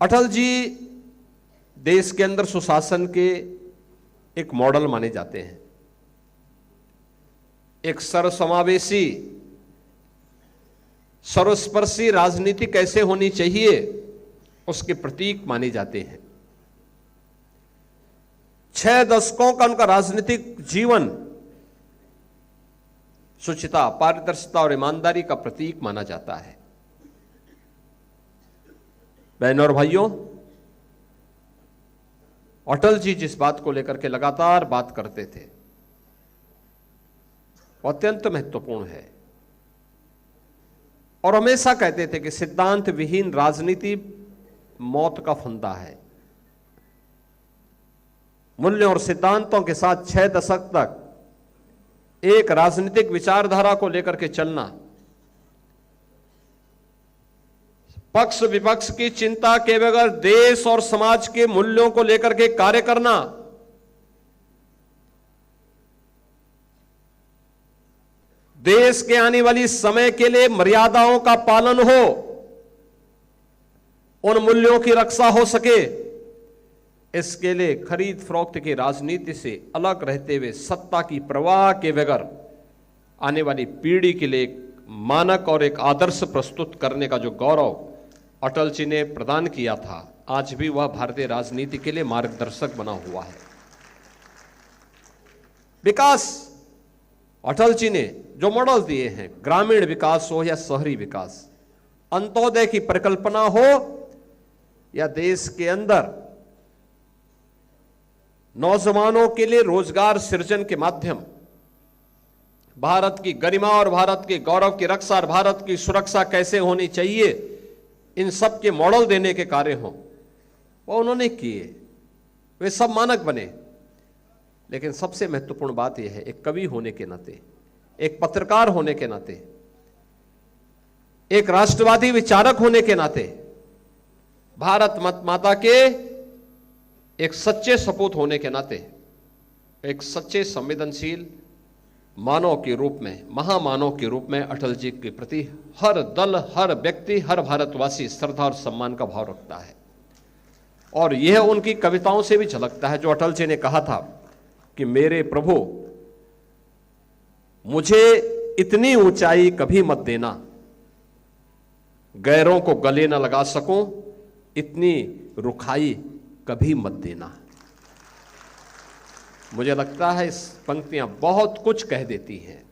अटल जी देश के अंदर सुशासन के एक मॉडल माने जाते हैं। एक सर्वसमावेशी सर्वस्पर्शी राजनीति कैसे होनी चाहिए उसके प्रतीक माने जाते हैं। 6 दशकों का उनका राजनीतिक जीवन शुचिता, पारदर्शिता और ईमानदारी का प्रतीक माना जाता है। बहनों और भाइयों, अटल जी जिस बात को लेकर के लगातार बात करते थे वो अत्यंत महत्वपूर्ण है और हमेशा कहते थे कि सिद्धांत विहीन राजनीति मौत का फंदा है। मूल्यों और सिद्धांतों के साथ 6 दशक तक एक राजनीतिक विचारधारा को लेकर के चलना, पक्ष विपक्ष की चिंता के बगैर देश और समाज के मूल्यों को लेकर के कार्य करना, देश के आने वाली समय के लिए मर्यादाओं का पालन हो, उन मूल्यों की रक्षा हो सके, इसके लिए खरीद फरोख्त की राजनीति से अलग रहते हुए सत्ता की परवाह के बगैर आने वाली पीढ़ी के लिए एक मानक और एक आदर्श प्रस्तुत करने का जो गौरव अटल जी ने प्रदान किया था, आज भी वह भारतीय राजनीति के लिए मार्गदर्शक बना हुआ है। विकास, अटल जी ने जो मॉडल दिए हैं, ग्रामीण विकास हो या शहरी विकास, अंत्योदय की परिकल्पना हो या देश के अंदर नौजवानों के लिए रोजगार सृजन के माध्यम, भारत की गरिमा और भारत के गौरव की रक्षा और भारत की सुरक्षा कैसे होनी चाहिए, इन सब के मॉडल देने के कार्य हों, वो उन्होंने किए, वे सब मानक बने। लेकिन सबसे महत्वपूर्ण बात यह है, एक कवि होने के नाते, एक पत्रकार होने के नाते, एक राष्ट्रवादी विचारक होने के नाते, भारत माता के एक सच्चे सपूत होने के नाते, एक सच्चे संवेदनशील मानव के रूप में, महामानव के रूप में अटल जी के प्रति हर दल, हर व्यक्ति, हर भारतवासी श्रद्धा और सम्मान का भाव रखता है। और यह उनकी कविताओं से भी झलकता है, जो अटल जी ने कहा था कि मेरे प्रभु, मुझे इतनी ऊंचाई कभी मत देना, गैरों को गले न लगा सकूं, इतनी रुखाई कभी मत देना। मुझे लगता है इस पंक्तियां बहुत कुछ कह देती हैं,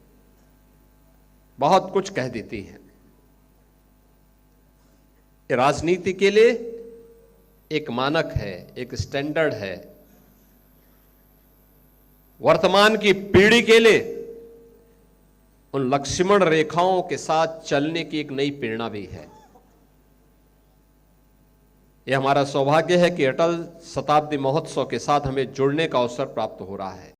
बहुत कुछ कह देती हैं। राजनीति के लिए एक मानक है, एक स्टैंडर्ड है, वर्तमान की पीढ़ी के लिए उन लक्ष्मण रेखाओं के साथ चलने की एक नई प्रेरणा भी है। यह हमारा सौभाग्य है कि अटल शताब्दी महोत्सव के साथ हमें जुड़ने का अवसर प्राप्त हो रहा है।